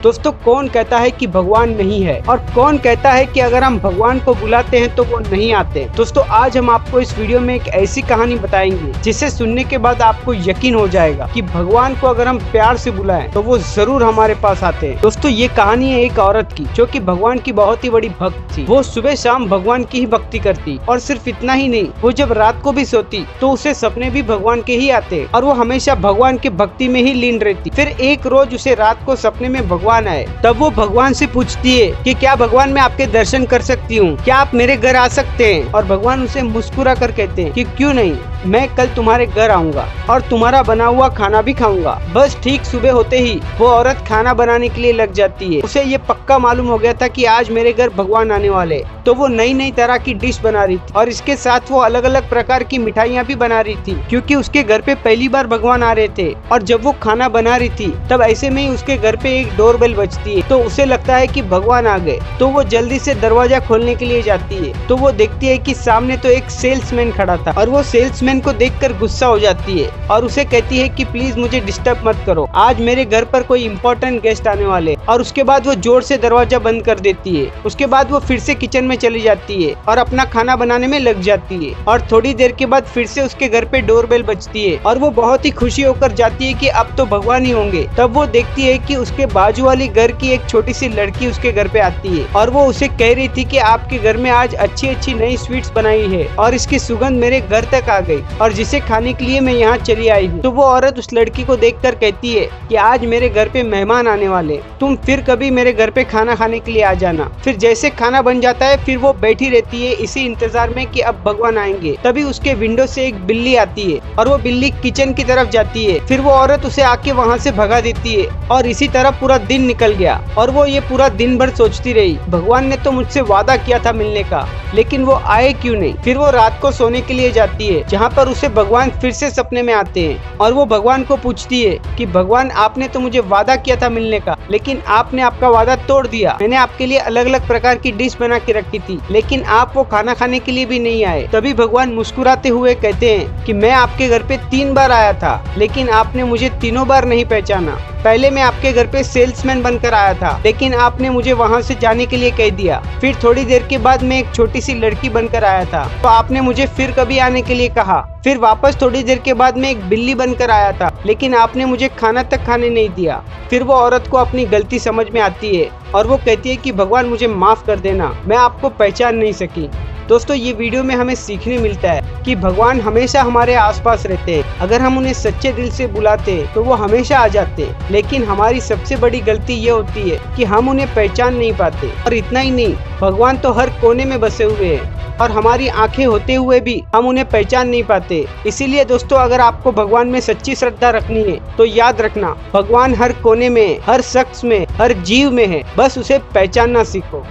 दोस्तों, कौन कहता है कि भगवान नहीं है और कौन कहता है कि अगर हम भगवान को बुलाते हैं तो वो नहीं आते। दोस्तों, आज हम आपको इस वीडियो में एक ऐसी कहानी बताएंगे जिसे सुनने के बाद आपको यकीन हो जाएगा कि भगवान को अगर हम प्यार से बुलाएं तो वो जरूर हमारे पास आते हैं। दोस्तों, ये कहानी है एक औरत की जो कि भगवान की बहुत ही बड़ी भक्त थी। वो सुबह शाम भगवान की ही भक्ति करती और सिर्फ इतना ही नहीं, वो जब रात को भी सोती तो उसे सपने भी भगवान के ही आते और वो हमेशा भगवान के भक्ति में ही लीन रहती। फिर एक रोज उसे रात को सपने में भगवान आए। तब वो भगवान से पूछती है कि क्या भगवान मैं आपके दर्शन कर सकती हूँ, क्या आप मेरे घर आ सकते हैं। और भगवान उसे मुस्कुरा कर कहते हैं कि क्यों नहीं, मैं कल तुम्हारे घर आऊंगा और तुम्हारा बना हुआ खाना भी खाऊंगा। बस ठीक सुबह होते ही वो औरत खाना बनाने के लिए लग जाती है। उसे ये पक्का मालूम हो गया था कि आज मेरे घर भगवान आने वाले, तो वो नई नई तरह की डिश बना रही थी और इसके साथ वो अलग अलग प्रकार की मिठाइयाँ भी बना रही थी, क्योंकि उसके घर पे पहली बार भगवान आ रहे थे। और जब वो खाना बना रही थी तब ऐसे में ही उसके घर पे एक डोरबेल बजती है, तो उसे लगता है कि भगवान आ गए। तो वो जल्दी से दरवाजा खोलने के लिए जाती है, तो वो देखती है कि सामने तो एक सेल्समैन खड़ा था और वो सेल्समैन को देखकर गुस्सा हो जाती है और उसे कहती है कि प्लीज मुझे डिस्टर्ब मत करो, आज मेरे घर पर कोई इम्पोर्टेंट गेस्ट आने वाले। और उसके बाद वो जोर से दरवाजा बंद कर देती है। उसके बाद वो फिर से किचन में चली जाती है और अपना खाना बनाने में लग जाती है। और थोड़ी देर के बाद फिर से उसके घर पे डोरबेल बजती है और वो बहुत ही खुशी होकर जाती है कि अब तो भगवान ही होंगे। तब वो देखती है कि उसके बाजू वाली घर की एक छोटी सी लड़की उसके घर पे आती है और वो उसे कह रही थी कि आपके घर में आज अच्छी अच्छी नई स्वीट्स बनाई है और इसकी सुगंध मेरे घर तक आ गई और जिसे खाने के लिए मैं यहाँ चली आई हूँ। तो वो औरत उस लड़की को देखकर कहती है कि आज मेरे घर पे मेहमान आने वाले, तुम फिर कभी मेरे घर पे खाना खाने के लिए आ जाना। फिर जैसे खाना बन जाता है फिर वो बैठी रहती है इसी इंतजार में कि अब भगवान आएंगे। तभी उसके विंडो से एक बिल्ली आती है और वो बिल्ली किचन की तरफ जाती है। फिर वो औरत उसे आके वहाँ से भगा देती है और इसी तरह पूरा दिन निकल गया और वो ये पूरा दिन भर सोचती रही, भगवान ने तो मुझसे वादा किया था मिलने का, लेकिन वो आए क्यों नहीं। फिर वो रात को सोने के लिए जाती है, जहाँ पर उसे भगवान फिर से सपने में आते हैं और वो भगवान को पूछती है कि भगवान आपने तो मुझे वादा किया था मिलने का, लेकिन आपने आपका वादा तोड़ दिया। मैंने आपके लिए अलग अलग प्रकार की डिश बना के रखी थी, लेकिन आप वो खाना खाने के लिए भी नहीं आए। तभी भगवान मुस्कुराते हुए कहते हैं कि मैं आपके घर पे 3 बार आया था, लेकिन आपने मुझे तीनों बार नहीं पहचाना। पहले मैं आपके घर पे सेल्समैन बनकर आया था, लेकिन आपने मुझे वहाँ से जाने के लिए कह दिया। फिर थोड़ी देर के बाद मैं एक छोटी सी लड़की बनकर आया था, तो आपने मुझे फिर कभी आने के लिए कहा। फिर वापस थोड़ी देर के बाद मैं एक बिल्ली बनकर आया था, लेकिन आपने मुझे खाना तक खाने नहीं दिया। फिर वो औरत को अपनी गलती समझ में आती है और वो कहती है कि भगवान मुझे माफ कर देना, मैं आपको पहचान नहीं सकी। दोस्तों, ये वीडियो में हमें सीखने मिलता है कि भगवान हमेशा हमारे आसपास रहते हैं। अगर हम उन्हें सच्चे दिल से बुलाते हैं तो वो हमेशा आ जाते हैं, लेकिन हमारी सबसे बड़ी गलती ये होती है कि हम उन्हें पहचान नहीं पाते। और इतना ही नहीं, भगवान तो हर कोने में बसे हुए हैं और हमारी आंखें होते हुए भी हम उन्हें पहचान नहीं पाते। इसीलिए दोस्तों, अगर आपको भगवान में सच्ची श्रद्धा रखनी है तो याद रखना, भगवान हर कोने में, हर शख्स में, हर जीव में है, बस उसे पहचानना सीखो।